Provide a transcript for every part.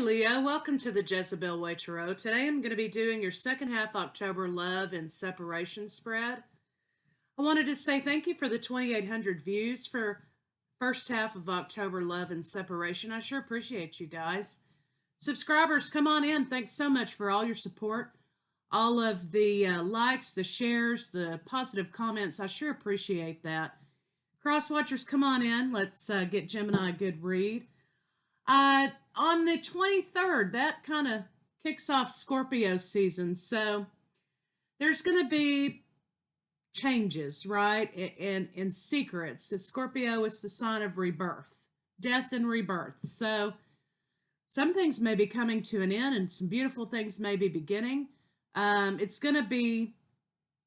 Leo, welcome to the Jezebel Way Tarot. Today I'm going to be doing your second half October love and separation spread. I wanted to say thank you for the 2,800 views for first half of October love and separation. I sure appreciate you guys. Subscribers, come on in. Thanks so much for all your support, all of the likes, the shares, the positive comments. I sure appreciate that. Cross watchers, come on in. Let's get Gemini a good read. On the 23rd, that kind of kicks off Scorpio season. So there's going to be changes, right? And secrets. Scorpio is the sign of rebirth, death and rebirth. So some things may be coming to an end and some beautiful things may be beginning. It's going to be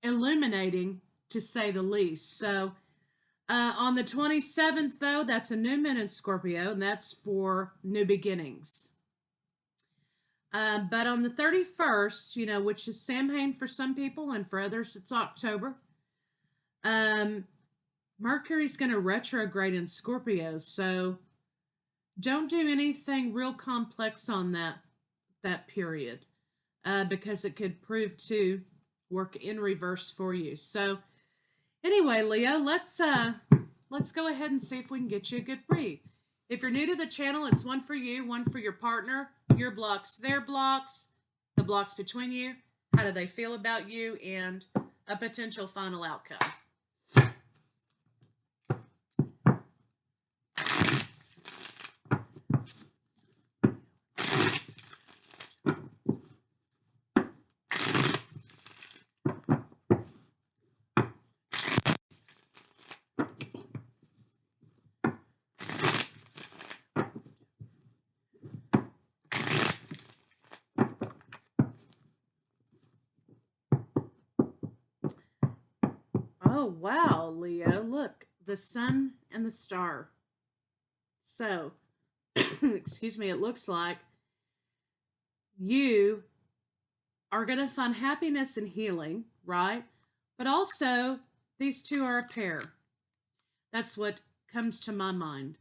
illuminating, to say the least. So on the 27th, though, that's a new moon in Scorpio, and that's for new beginnings. But on the 31st, which is Samhain for some people, and for others it's October, Mercury's going to retrograde in Scorpio, so don't do anything real complex on that period, because it could prove to work in reverse for you. So anyway, Leo, let's go ahead and see if we can get you a good read. If you're new to the channel, it's one for you, one for your partner, your blocks, their blocks, the blocks between you, how do they feel about you, and a potential final outcome. Oh, wow, Leo, look, the sun and the star. So, excuse me, it looks like you are going to find happiness and healing, right? But also, these two are a pair. That's what comes to my mind.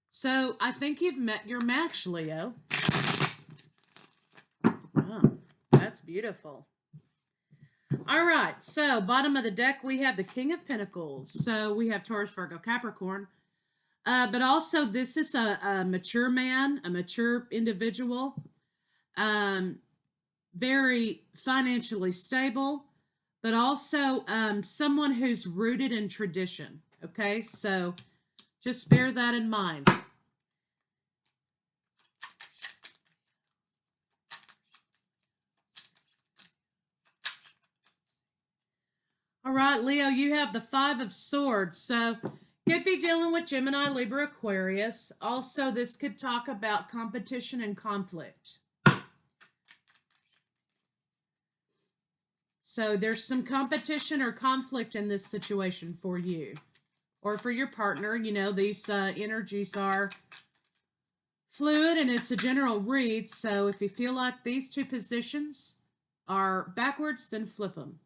So, I think you've met your match, Leo. Oh, that's beautiful. All right, so bottom of the deck, we have the King of Pentacles. So we have Taurus, Virgo, Capricorn. But also, this is a mature man, a mature individual, very financially stable, but also someone who's rooted in tradition. Okay, so just bear that in mind. All right, Leo, you have the Five of Swords. So could be dealing with Gemini, Libra, Aquarius. Also, this could talk about competition and conflict. So there's some competition or conflict in this situation for you or for your partner. These energies are fluid and it's a general read. So if you feel like these two positions are backwards, then flip them.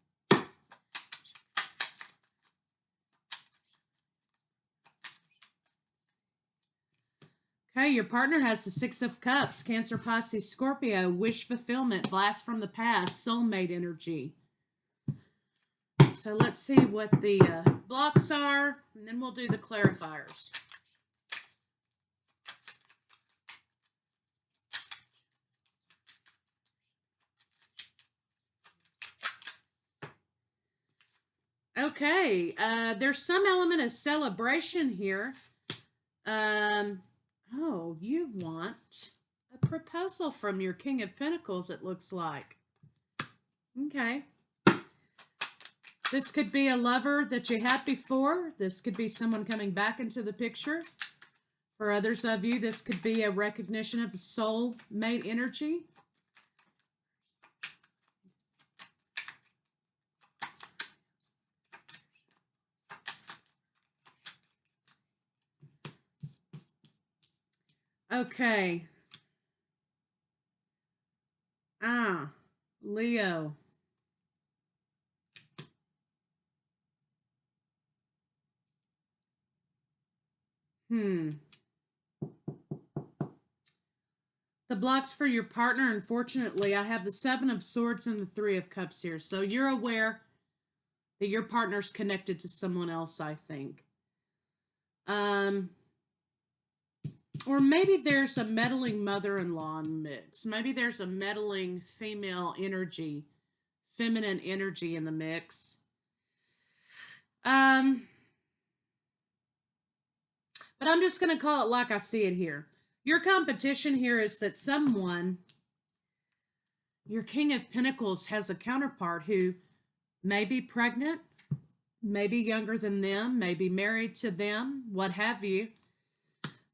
Okay, your partner has the Six of Cups, Cancer, Pisces, Scorpio, wish fulfillment, blast from the past, soulmate energy. So let's see what the blocks are, and then we'll do the clarifiers. Okay, there's some element of celebration here. Oh, you want a proposal from your King of Pentacles, it looks like. Okay. This could be a lover that you had before. This could be someone coming back into the picture. For others of you, this could be a recognition of soul mate energy. Okay. Leo. The blocks for your partner, unfortunately, I have the Seven of Swords and the Three of Cups here. So you're aware that your partner's connected to someone else, I think. Or maybe there's a meddling mother-in-law in the mix. Maybe there's a meddling female energy, feminine energy in the mix. But I'm just going to call it like I see it here. Your competition here is that someone, your King of Pentacles, has a counterpart who may be pregnant, may be younger than them, may be married to them, what have you.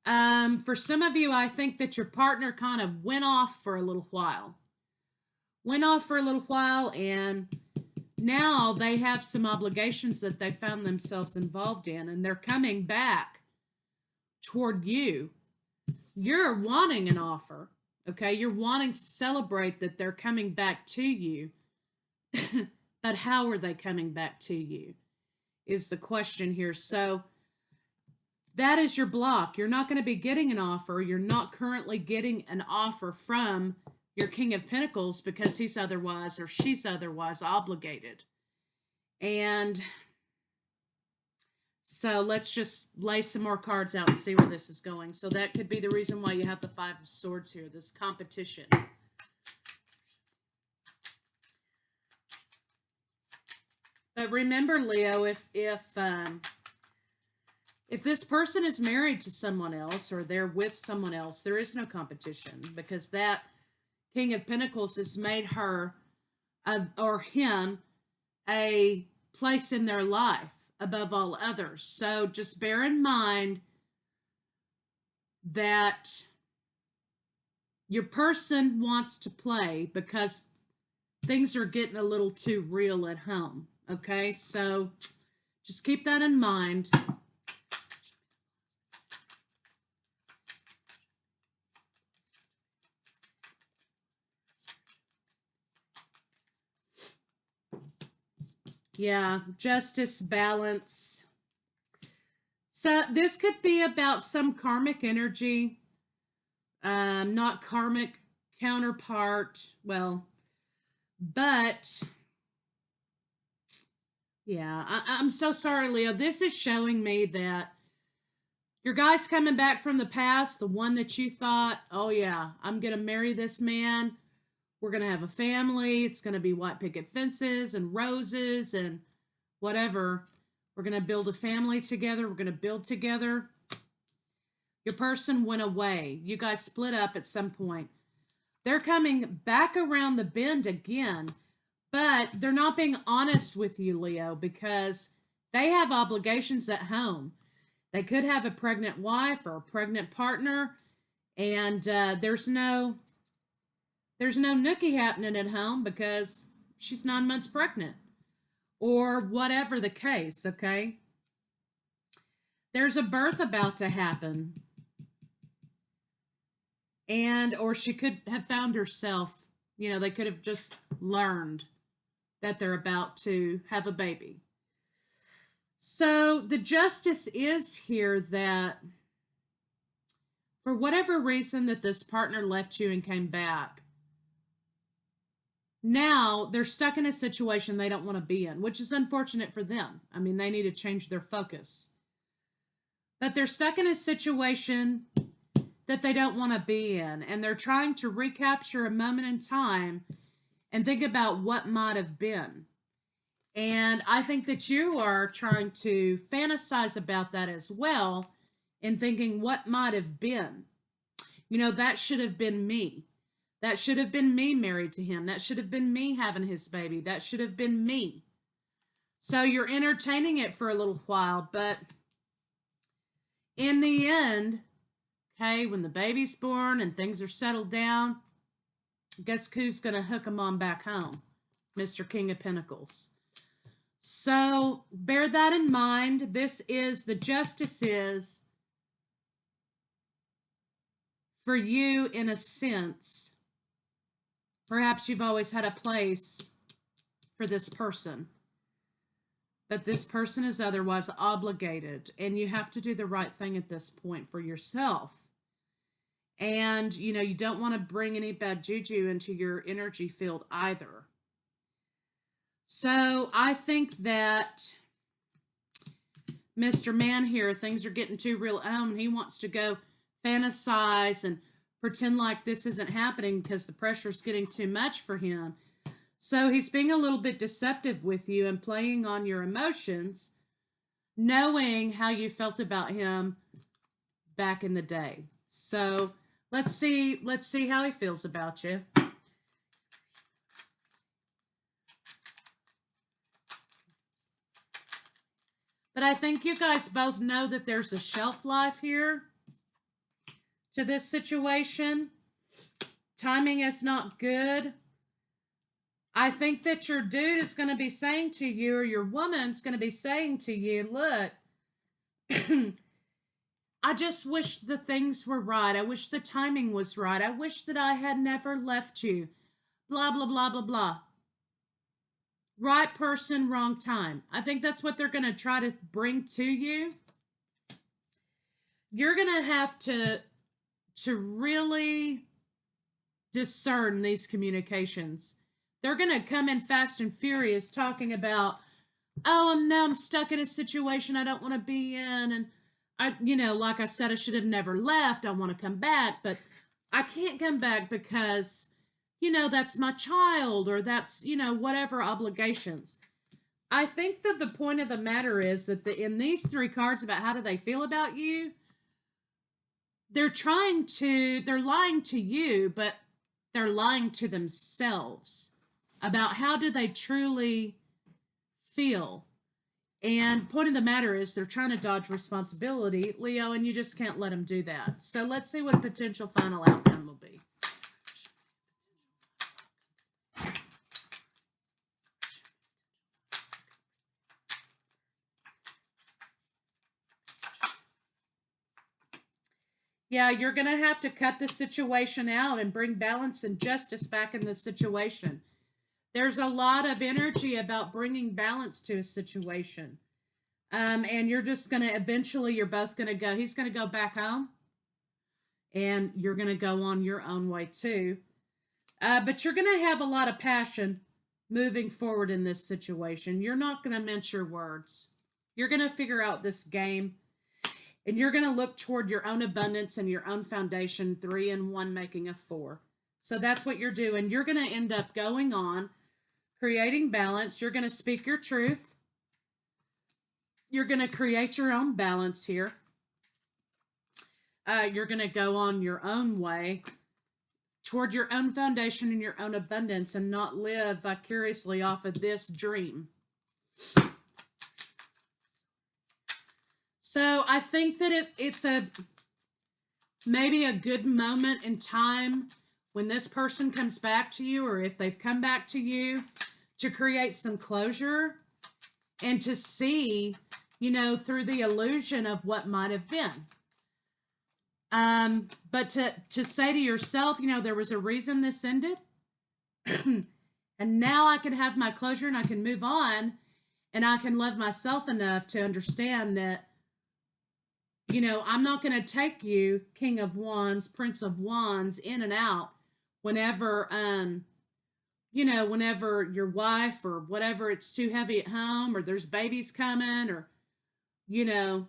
For some of you, I think that your partner kind of went off for a little while. And now they have some obligations that they found themselves involved in, and they're coming back toward you. You're wanting an offer, okay? You're wanting to celebrate that they're coming back to you. But how are they coming back to you is the question here. So that is your block. You're not going to be getting an offer. You're not currently getting an offer from your King of Pentacles because he's otherwise or she's otherwise obligated. And so let's just lay some more cards out and see where this is going. So that could be the reason why you have the Five of Swords here, this competition. But remember, Leo, if this person is married to someone else or they're with someone else, there is no competition because that King of Pentacles has made her or him a place in their life above all others. So just bear in mind that your person wants to play because things are getting a little too real at home. Okay, so just keep that in mind. Yeah, justice, balance. So this could be about some karmic energy, not karmic counterpart. Well, but yeah, I'm so sorry, Leo. This is showing me that your guy's coming back from the past, the one that you thought, oh yeah, I'm going to marry this man. We're going to have a family. It's going to be white picket fences and roses and whatever. We're going to build a family together. We're going to build together. Your person went away. You guys split up at some point. They're coming back around the bend again, but they're not being honest with you, Leo, because they have obligations at home. They could have a pregnant wife or a pregnant partner, and there's no nookie happening at home because she's 9 months pregnant or whatever the case, okay? There's a birth about to happen. And, or she could have found herself, you know, they could have just learned that they're about to have a baby. So the justice is here that for whatever reason that this partner left you and came back, now they're stuck in a situation they don't want to be in, which is unfortunate for them. I mean, they need to change their focus. But they're stuck in a situation that they don't want to be in, and they're trying to recapture a moment in time and think about what might have been. And I think that you are trying to fantasize about that as well and thinking what might have been. You know, that should have been me. That should have been me married to him. That should have been me having his baby. That should have been me. So you're entertaining it for a little while, but in the end, okay, when the baby's born and things are settled down, guess who's going to hook them on back home? Mr. King of Pentacles. So bear that in mind. This is, the justice is, for you in a sense, perhaps you've always had a place for this person, but this person is otherwise obligated, and you have to do the right thing at this point for yourself. And, you know, you don't want to bring any bad juju into your energy field either. So I think that Mr. Man here, things are getting too real and he wants to go fantasize and pretend like this isn't happening because the pressure's getting too much for him. So he's being a little bit deceptive with you and playing on your emotions, knowing how you felt about him back in the day. So let's see how he feels about you. But I think you guys both know that there's a shelf life here to this situation. Timing is not good. I think that your dude is going to be saying to you, or your woman's going to be saying to you, look, I just wish the things were right. I wish the timing was right. I wish that I had never left you. Blah, blah, blah, blah, blah. Right person, wrong time. I think that's what they're going to try to bring to you. You're going to have to really discern these communications. They're going to come in fast and furious talking about, oh, I'm stuck in a situation I don't want to be in. And I, you know, like I said, I should have never left. I want to come back, but I can't come back because, you know, that's my child, or that's, you know, whatever obligations. I think that the point of the matter is that in these three cards about how do they feel about you, they're lying to you, but they're lying to themselves about how do they truly feel. And point of the matter is they're trying to dodge responsibility, Leo, and you just can't let them do that. So let's see what a potential final outcome will be. Yeah, you're going to have to cut the situation out and bring balance and justice back in the situation. There's a lot of energy about bringing balance to a situation. And you're just going to, eventually, you're both going to go, he's going to go back home, and you're going to go on your own way too. But you're going to have a lot of passion moving forward in this situation. You're not going to mince your words. You're going to figure out this game. And you're going to look toward your own abundance and your own foundation, 3 and 1 making a 4. So that's what you're doing. You're going to end up going on, creating balance. You're going to speak your truth. You're going to create your own balance here. You're going to go on your own way toward your own foundation and your own abundance, and not live vicariously off of this dream. So I think that it's maybe a good moment in time when this person comes back to you, or if they've come back to you, to create some closure and to see, you know, through the illusion of what might have been. But to say to yourself, you know, there was a reason this ended, and now I can have my closure and I can move on, and I can love myself enough to understand that, you know, I'm not going to take you, King of Wands, Prince of Wands, in and out whenever, you know, whenever your wife or whatever, it's too heavy at home, or there's babies coming, or, you know,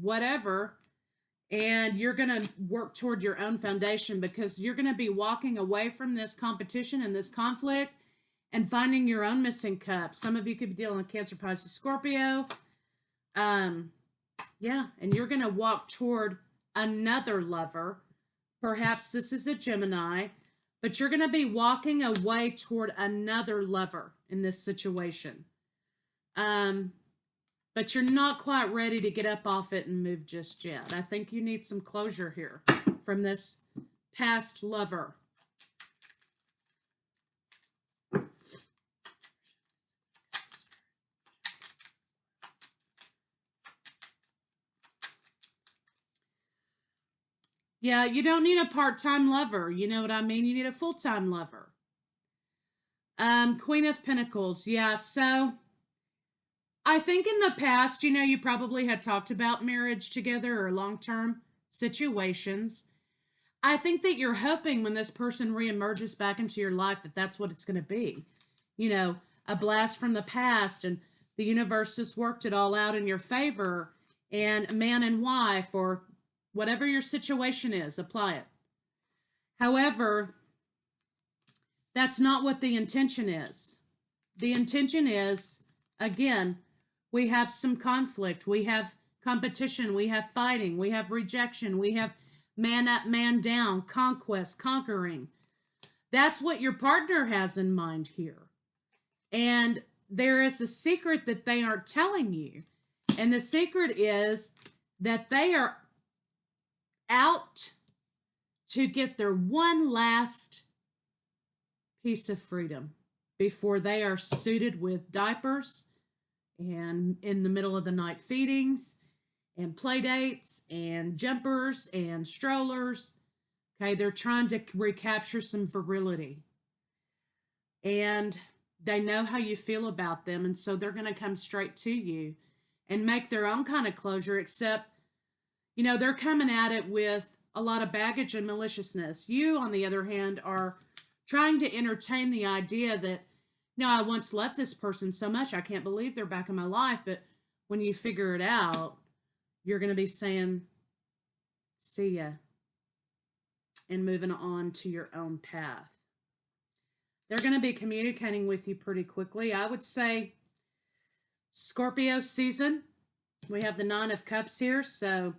whatever. And you're going to work toward your own foundation, because you're going to be walking away from this competition and this conflict and finding your own missing cup. Some of you could be dealing with Cancer, Pisces, Scorpio. Yeah, and you're going to walk toward another lover. Perhaps this is a Gemini, but you're going to be walking away toward another lover in this situation. But you're not quite ready to get up off it and move just yet. I think you need some closure here from this past lover. Yeah, you don't need a part-time lover. You know what I mean? You need a full-time lover. Queen of Pentacles. Yeah, so I think in the past, you know, you probably had talked about marriage together or long-term situations. I think that you're hoping when this person reemerges back into your life that that's what it's going to be. You know, a blast from the past, and the universe just worked it all out in your favor, and man and wife, or whatever your situation is, apply it. However, that's not what the intention is. The intention is, again, we have some conflict, we have competition, we have fighting, we have rejection, we have man up, man down, conquest, conquering. That's what your partner has in mind here. And there is a secret that they aren't telling you. And the secret is that they are out to get their one last piece of freedom before they are suited with diapers and in the middle of the night feedings and play dates and jumpers and strollers. Okay, they're trying to recapture some virility. And they know how you feel about them, and so they're going to come straight to you and make their own kind of closure, except, you know, they're coming at it with a lot of baggage and maliciousness. You, on the other hand, are trying to entertain the idea that, no, I once loved this person so much, I can't believe they're back in my life. But when you figure it out, you're going to be saying, see ya, and moving on to your own path. They're going to be communicating with you pretty quickly. I would say Scorpio season. We have the Nine of Cups here, so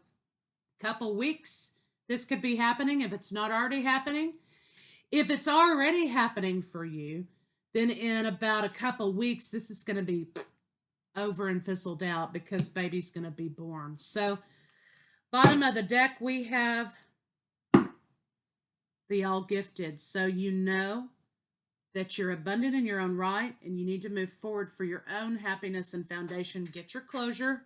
a couple weeks this could be happening if it's not already happening. If it's already happening for you, then in about a couple weeks this is going to be over and fizzled out because baby's going to be born. So bottom of the deck we have the All Gifted. So you know that you're abundant in your own right and you need to move forward for your own happiness and foundation. Get your closure.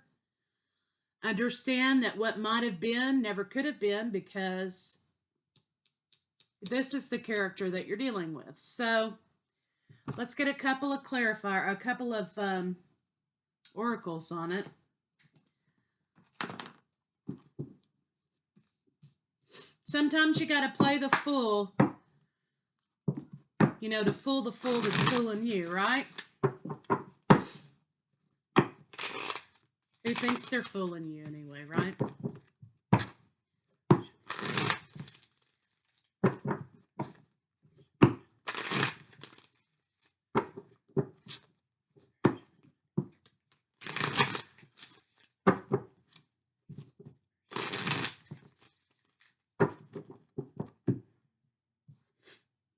Understand that what might have been never could have been, because this is the character that you're dealing with. So let's get a couple of oracles on it. Sometimes you got to play the fool, you know, to fool the fool that's fooling you, right? Who thinks they're fooling you anyway, right?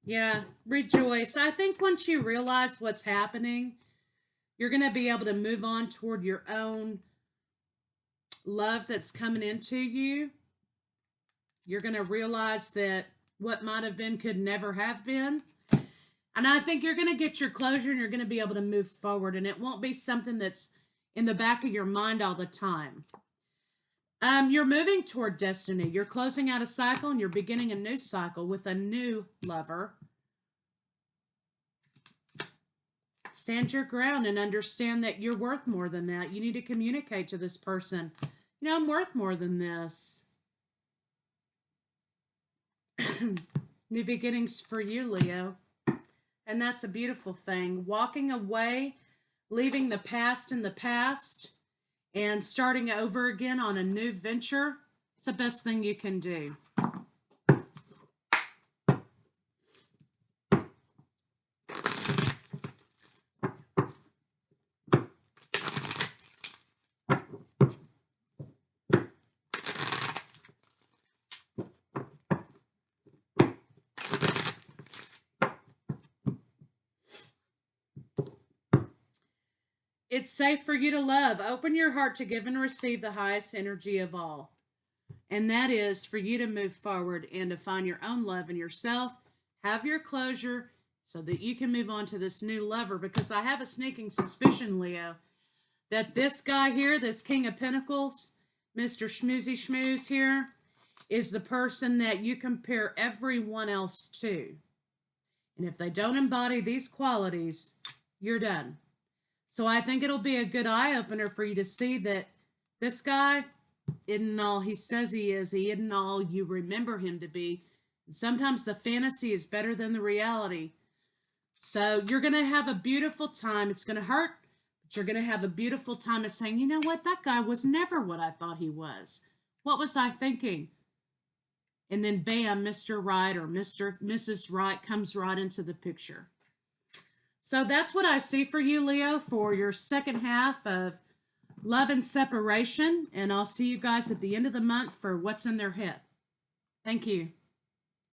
Yeah, rejoice. I think once you realize what's happening, you're going to be able to move on toward your own love that's coming into you. You're going to realize that what might have been could never have been. And I think you're going to get your closure and you're going to be able to move forward. And it won't be something that's in the back of your mind all the time. You're moving toward destiny. You're closing out a cycle and you're beginning a new cycle with a new lover. Stand your ground and understand that you're worth more than that. You need to communicate to this person, you know, I'm worth more than this. New beginnings for you, Leo. And that's a beautiful thing. Walking away, leaving the past in the past, and starting over again on a new venture. It's the best thing you can do. It's safe for you to love. Open your heart to give and receive the highest energy of all. And that is for you to move forward and to find your own love in yourself. Have your closure so that you can move on to this new lover. Because I have a sneaking suspicion, Leo, that this guy here, this King of Pentacles, Mr. Schmoozy Schmooze here, is the person that you compare everyone else to. And if they don't embody these qualities, you're done. So I think it'll be a good eye-opener for you to see that this guy, isn't all he says he is. He isn't all you remember him to be. And sometimes the fantasy is better than the reality. So you're going to have a beautiful time. It's going to hurt, but you're going to have a beautiful time of saying, you know what, that guy was never what I thought he was. What was I thinking? And then bam, Mr. Right or Mrs. Right comes right into the picture. So that's what I see for you, Leo, for your second half of Love and Separation. And I'll see you guys at the end of the month for What's in Their Head. Thank you.